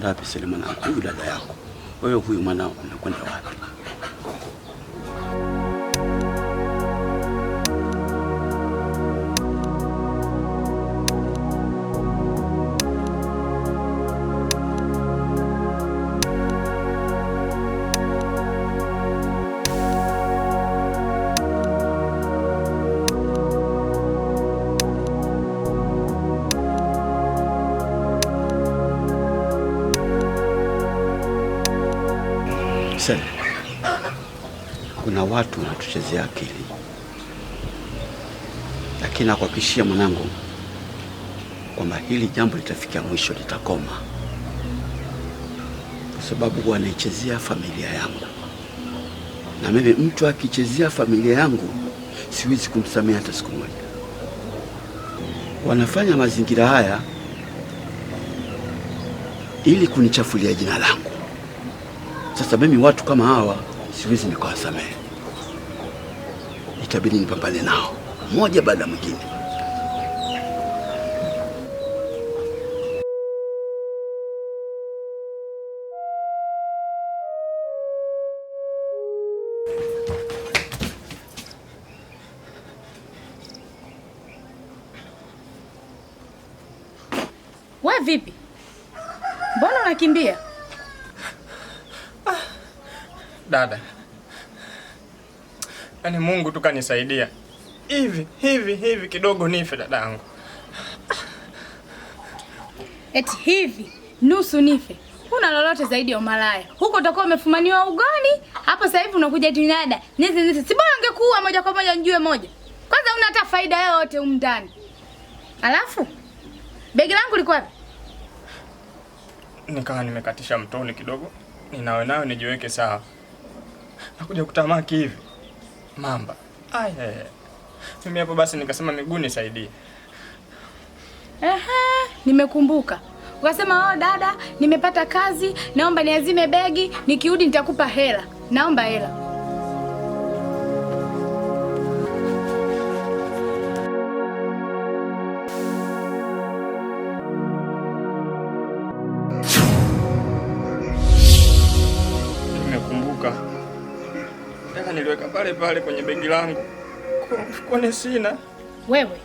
unakwenda wapi Selemana? Huyu dada yako. Wewe huyu mwanao unakwenda wapi? Kuna watu wanatuchezea akili, lakini nakuhakikishia mwanangu kwamba hili jambo litafikia mwisho, litakoma, kwa sababu wanaichezea familia yangu, na mimi mtu akichezea familia yangu siwezi kumsamehe hata siku moja. Wanafanya mazingira haya ili kunichafulia jina langu. Sasa mimi watu kama hawa siwezi nikawasamehe, itabidi nipambane nao mmoja baada mwingine. Wewe vipi? Mbona unakimbia? Dada, yaani Mungu tu kanisaidia. Hivi kidogo nife dadangu. Eti hivi nusu nife? Huna lolote zaidi ya umalaya. Huko utakuwa umefumaniwa ugoni, hapo sasa hivi unakuja tinada. Nizi. Si bora ungekuua moja kwa moja njue moja. Kwanza una hata faida yoyote huko ndani. Alafu begi langu liko wapi? Nikawa nimekatisha mtoni kidogo. Ninawe nayo nijiweke sawa. Nakuja kutamaki hivi. Mamba. Mimi hapo basi nikasema miguu nisaidie. Nimekumbuka. Ukasema dada, nimepata kazi, naomba niazime begi, nikirudi nitakupa hela. Naomba hela. Nimekumbuka. Hela niliweka pale kwenye begi langu. Kwani sina? Wewe.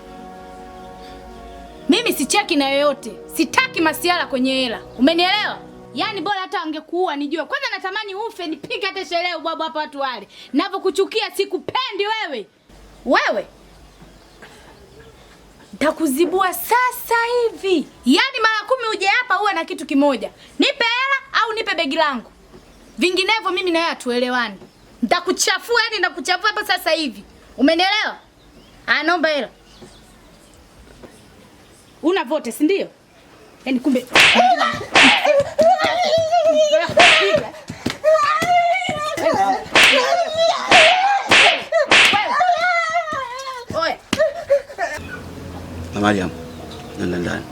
Mimi sicheki na yoyote. Sitaki masiala kwenye hela. Umenielewa? Yaani bora hata angekuua nijue. Kwanza natamani ufe nipige hata sherehe ubwabwa hapa watu wale. Ninapokuchukia sikupendi wewe. Wewe. Nitakuzibua sasa hivi. Yaani mara 10 uje hapa uwe na kitu kimoja. Nipe hela au nipe begi langu. Vinginevyo mimi na yeye hatuelewani. Nitakuchafua, yaani nitakuchafua hapa sasa hivi. Umenielewa? Naomba hela. Una vote, si ndio? Yaani kumbe. Mariam, nenda ndani.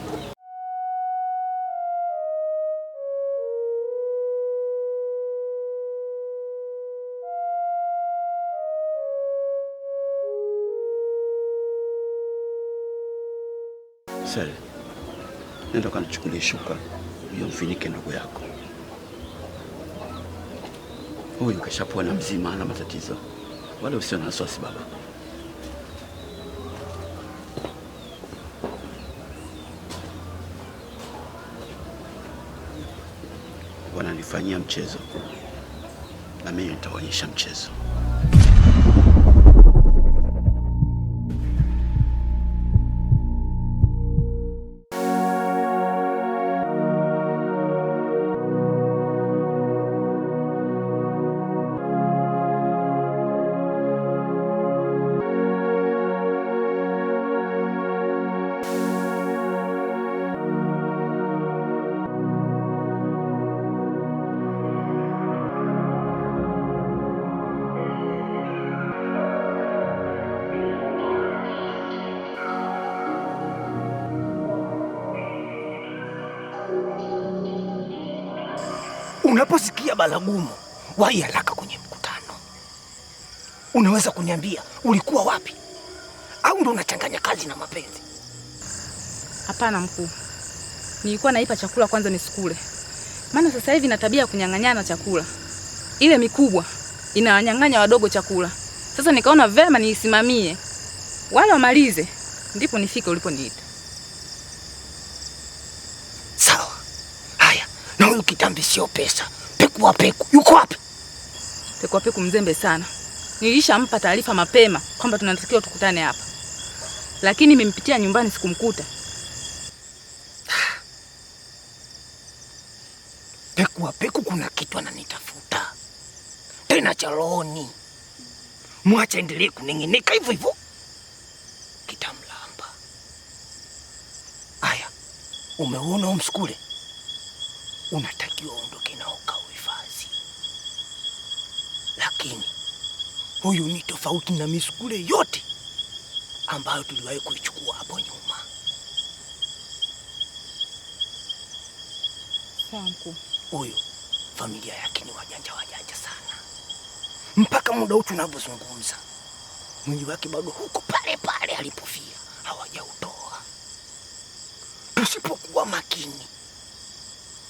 Sasa nenda kanichukulie shuka uyomfinike ndugu yako. Huyu kashapona mzima, hana matatizo. Wala usio na wasiwasi baba. Wananifanyia mchezo na mimi nitaonyesha mchezo. Unaposikia balagumu, wahi haraka kwenye mkutano. Unaweza kuniambia ulikuwa wapi? Au ndo unachanganya kazi na mapenzi? Hapana mkuu. Nilikuwa naipa chakula kwanza nisikule. Maana sasa hivi na tabia ya kunyang'anyana chakula. Ile mikubwa inawanyang'anya wadogo chakula. Sasa nikaona vema niisimamie. Wale wamalize ndipo nifike uliponiita. Sawa. Haya, na huyu kitambi sio pesa. Pekua peku. Yuko wapi? Pekua peku mzembe sana. Nilishampa taarifa mapema kwamba tunatakiwa tukutane hapa. Lakini nimempitia nyumbani sikumkuta. Pekua peku kuna kitu ananitafuta. Tena cha rohoni. Mwache endelee kuning'inika hivyo hivyo. Kitamlamba. Aya, umeona umskule? Unatakiwa uondoke nao ukauhifadhi. Lakini huyu ni tofauti na miskule yote ambayo tuliwahi kuichukua hapo nyuma. Sawa mkuu. Huyu familia yake ni wajanja sana. Mpaka muda huu tunavyozungumza, mwili wake bado huko pale pale alipofia, hawajautoa. Tusipokuwa makini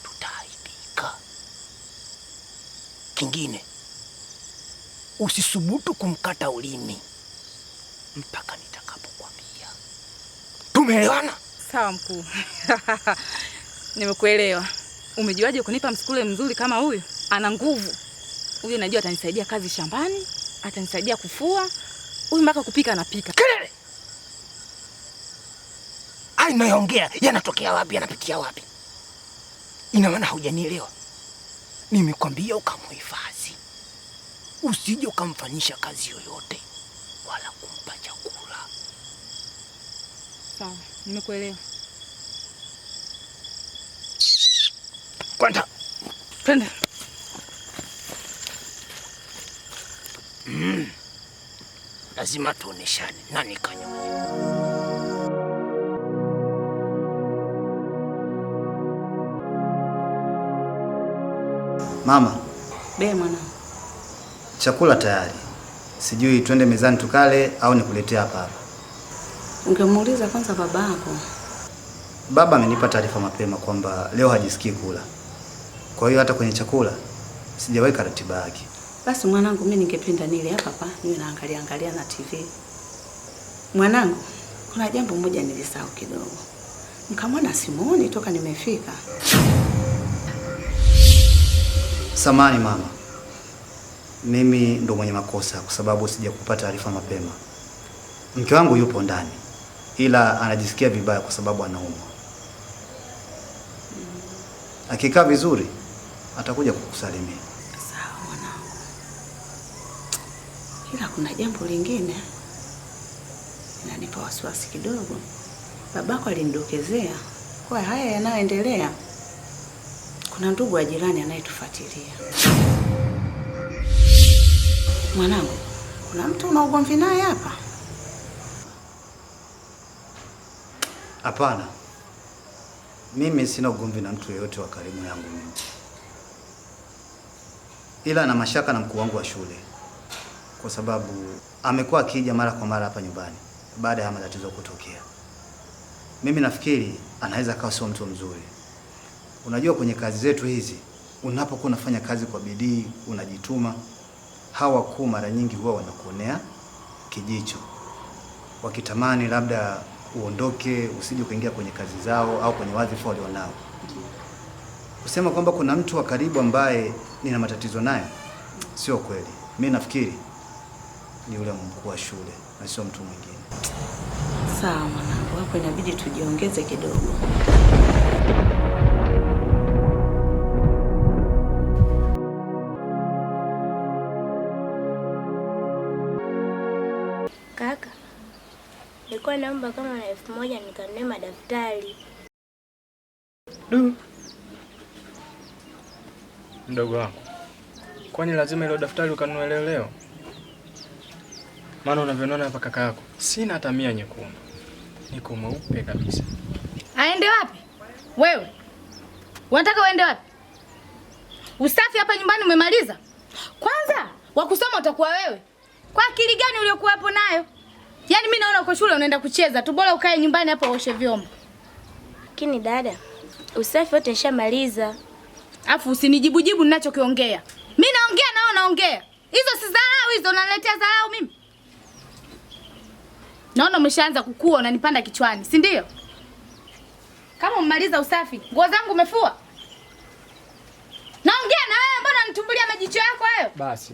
tutaaibika. Kingine, usisubutu kumkata ulimi mpaka nitakapokuambia. Tumeelewana? Sawa mkuu. Nimekuelewa. Umejuaje kunipa msukule mzuri kama huyu? Ana nguvu. Huyu najua atanisaidia kazi shambani, atanisaidia kufua. Huyu mpaka kupika anapika. Kelele! Ai, naongea yanatokea wapi, yanapitia wapi? Ina maana hujanielewa. Nimekwambia ukamhifadhi. Usije ukamfanyisha kazi yoyote wala kumpa chakula. Sawa, nimekuelewa. Kwenda. Twende. Lazima tuoneshane nani kanyonya. Mama. Be mwana. Chakula tayari. Sijui twende mezani tukale au nikuletea hapa hapa. Ungemuuliza kwanza babako. Baba amenipa taarifa mapema kwamba leo hajisikii kula. Kwa hiyo hata kwenye chakula sijaweka ratiba yake. Basi mwanangu, mimi ningependa nile hapa niwe naangalia na TV. Mwanangu, kuna jambo moja nilisahau kidogo. Nikamwona simuoni toka nimefika. Samahani mama. Mimi ndo mwenye makosa kwa sababu sijakupa taarifa mapema. Mke wangu yupo ndani ila anajisikia vibaya kwa sababu anaumwa. Akikaa vizuri atakuja kukusalimia. Sawa mwanangu. Ila kuna jambo lingine inanipa wasiwasi kidogo. Babako alinidokezea kwa haya yanayoendelea. Kuna ndugu wa jirani anayetufuatilia. Mwanangu, kuna mtu una ugomvi naye hapa? Hapana. Mimi sina ugomvi na mtu yeyote wa karibu yangu mimi. Ila na mashaka na mkuu wangu wa shule. Kwa sababu amekuwa akija mara kwa mara hapa nyumbani baada ya matatizo kutokea. Mimi nafikiri anaweza kawa sio mtu mzuri. Unajua kwenye kazi zetu hizi, unapokuwa unafanya kazi kwa bidii, unajituma, hawa wakuu mara nyingi huwa wanakuonea kijicho. Wakitamani labda uondoke, usije kuingia kwenye kazi zao au kwenye wadhifa walionao. Kusema kwamba kuna mtu wa karibu ambaye nina matatizo naye sio kweli. Mimi nafikiri ni yule mkuu wa shule na sio mtu mwingine. Sawa mwanangu, hapo inabidi tujiongeze kidogo. Kaka, nilikuwa naomba kama na 1000 nikanunue madaftari. Mdogo wangu, kwani lazima ile daftari ukanunue leo? Maana unavyoniona hapa kaka yako, sina hata 100 nyekundu. Niko mweupe kabisa. Aende wapi? Wewe. Unataka uende wapi? Usafi hapa nyumbani umemaliza? Kwanza, wakusoma utakuwa wewe. Kwa akili gani uliokuwa hapo nayo? Yaani mimi naona uko shule unaenda kucheza tu, bora ukae nyumbani hapo uoshe vyombo. Lakini dada, usafi wote nishamaliza. Afu usinijibujibu ninachokiongea. Mimi naongea nao naongea. Hizo si dharau hizo, unaniletea dharau mimi. Naona umeshaanza kukua, unanipanda kichwani, si ndio? Kama umemaliza usafi, nguo zangu umefua? Naongea na wewe, mbona unitumbulia majicho yako hayo? Basi.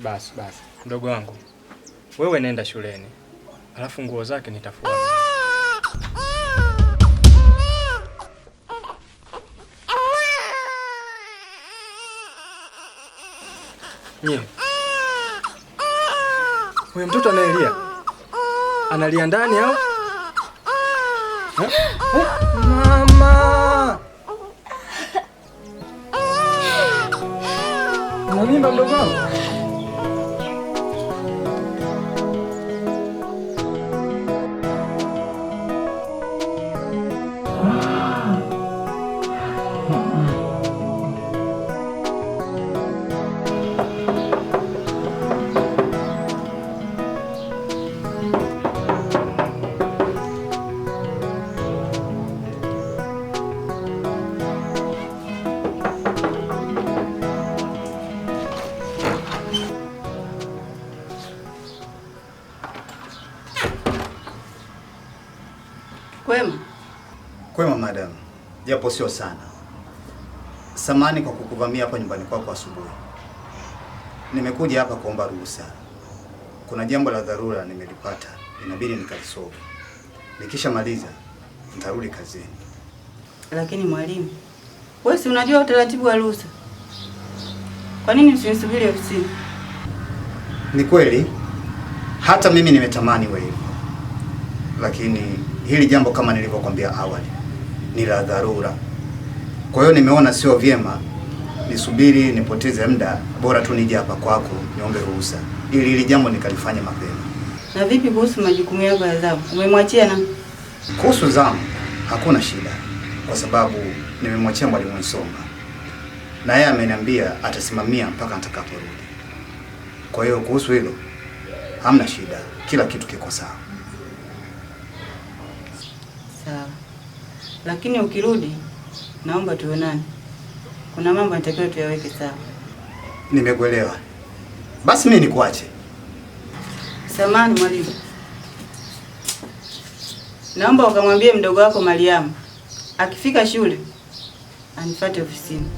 Mdogo wangu. Wewe nenda shuleni. Alafu nguo zake nitafua. Nye. Wewe mtoto analia. Analia ndani au? Mama. Unamimba mdogo wangu? Kwema madam, japo sio sana. Samani kwa kukuvamia hapa nyumbani kwako asubuhi. Nimekuja hapa kuomba ruhusa. Kuna jambo la dharura nimelipata, inabidi nikalisolve. Nikishamaliza nitarudi kazini. Lakini mwalimu, wewe si unajua utaratibu wa ruhusa? Kwa nini usinisubiri ofisini? Ni kweli, hata mimi nimetamani wewe hivyo. Lakini hili jambo kama nilivyokuambia awali ni la dharura. Kwa hiyo nimeona sio vyema nisubiri nipoteze muda, bora tu nije hapa kwako niombe ruhusa ili hili jambo nikalifanye mapema. Na vipi kuhusu majukumu yako ya zamu? Umemwachia na? Kuhusu zamu hakuna shida kwa sababu nimemwachia mwalimu Nsonga. Na yeye ameniambia atasimamia mpaka nitakaporudi. Kwa hiyo kuhusu hilo hamna shida. Kila kitu kiko sawa. Sawa. Lakini ukirudi naomba tuonane. Kuna mambo natakiwa tuyaweke sawa. Nimekuelewa. Basi mimi nikuache. Samahani mwalimu. Naomba ukamwambie mdogo wako Mariamu akifika shule anifuate ofisini.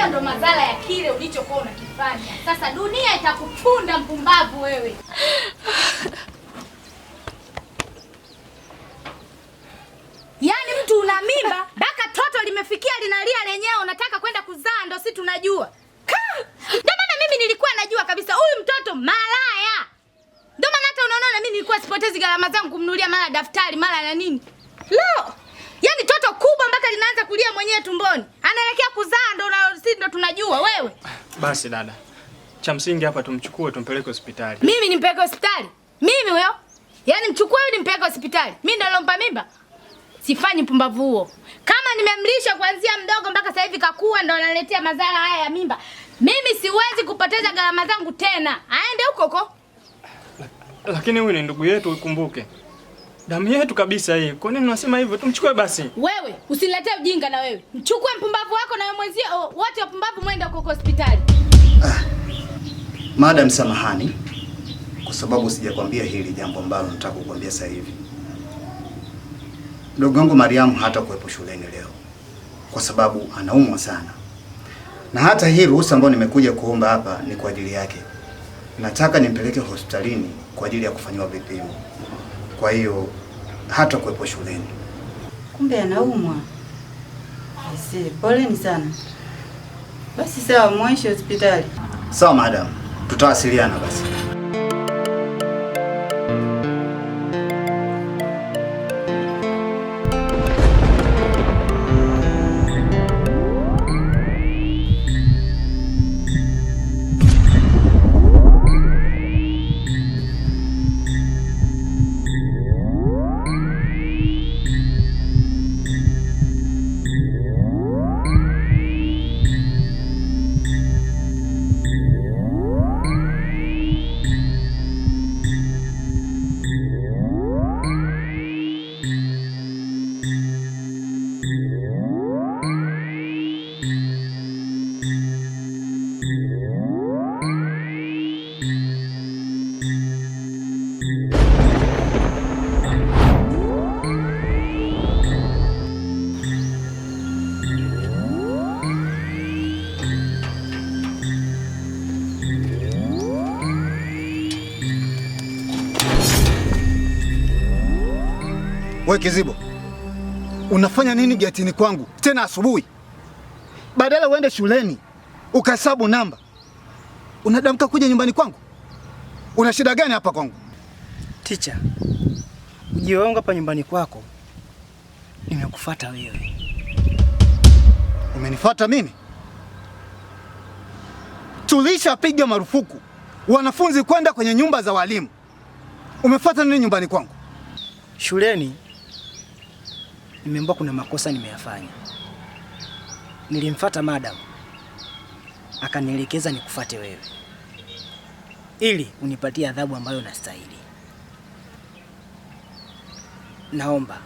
Ndo madhara ya kile ulichokuwa unakifanya. Sasa dunia itakupunda mpumbavu wewe. Yaani mtu una mimba, mpaka toto limefikia linalia lenyewe unataka kwenda kuzaa ndo si tunajua. Ndio maana mimi nilikuwa najua kabisa huyu mtoto malaya. Ndio maana hata unaona mimi nilikuwa sipotezi gharama zangu kumnunulia mara daftari mara na nini. Lo! Yaani toto kubwa mpaka linaanza kulia mwenyewe tumboni. Anaelekea kuzaa ndo tunajua wewe. Basi dada. Cha msingi hapa tumchukue tumpeleke hospitali. Mimi nimpeleke hospitali? Mimi huyo? Yaani mchukue huyu nimpeleke hospitali? Mimi ndo nilompa mimba? Sifanyi pumbavu huo. Kama nimemlisha kuanzia mdogo mpaka sasa hivi kakua ndo analetea madhara haya ya mimba. Mimi siwezi kupoteza gharama zangu tena. Aende huko huko. Lakini huyu ni ndugu yetu ukumbuke. Damu yetu kabisa hii. Kwa nini unasema hivyo? Tumchukue basi. Wewe, usiniletee ujinga na wewe. Mchukue mpumbavu wako na wewe mwenzio wote wapumbavu mwende huko hospitali. Madam samahani kwa sababu sijakwambia hili jambo ambalo nataka kukwambia sasa hivi. Ndugu wangu Mariamu hata kuwepo shuleni leo kwa sababu anaumwa sana. Na hata hii ruhusa ambayo nimekuja kuomba hapa ni kwa ajili yake. Nataka nimpeleke hospitalini kwa ajili ya kufanywa vipimo. Kwa hiyo hata kuwepo shuleni. Kumbe anaumwa. Aise, poleni sana. Basi sawa, mwaishe hospitali. Sawa madam, tutawasiliana basi. Wewe Kizibo, unafanya nini getini kwangu tena asubuhi? Badala uende shuleni ukahesabu namba, unadamka kuja nyumbani kwangu. Una shida gani hapa kwangu? Ticha, ujio wangu hapa nyumbani kwako nimekufuata wewe. Umenifuata mimi? Tulishapiga marufuku wanafunzi kwenda kwenye nyumba za walimu. Umefuata nini nyumbani kwangu? Shuleni nimeambiwa kuna makosa nimeyafanya. Nilimfuata madam akanielekeza nikufuate wewe ili unipatie adhabu ambayo nastahili. Naomba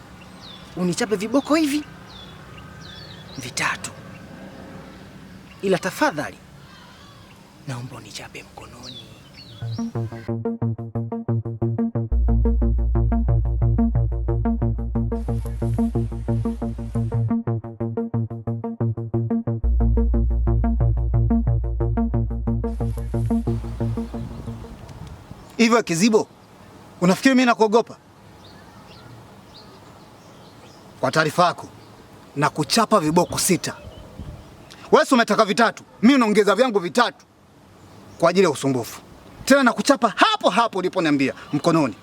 unichape viboko hivi 3, ila tafadhali naomba unichape mkononi. Hivyo Kizibo, unafikiri mimi nakuogopa? Kwa taarifa yako, na kuchapa viboko 6. Wewe umetaka 3, mimi naongeza vyangu 3 kwa ajili ya usumbufu. Tena na kuchapa hapo hapo uliponiambia, mkononi.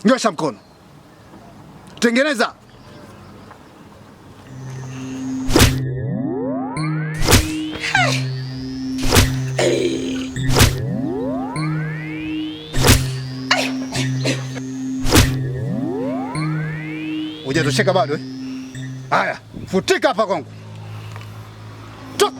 Nyosha mkono. Tengeneza. Hujatosheka bado eh? Haya, futika hapa kwangu. Toka.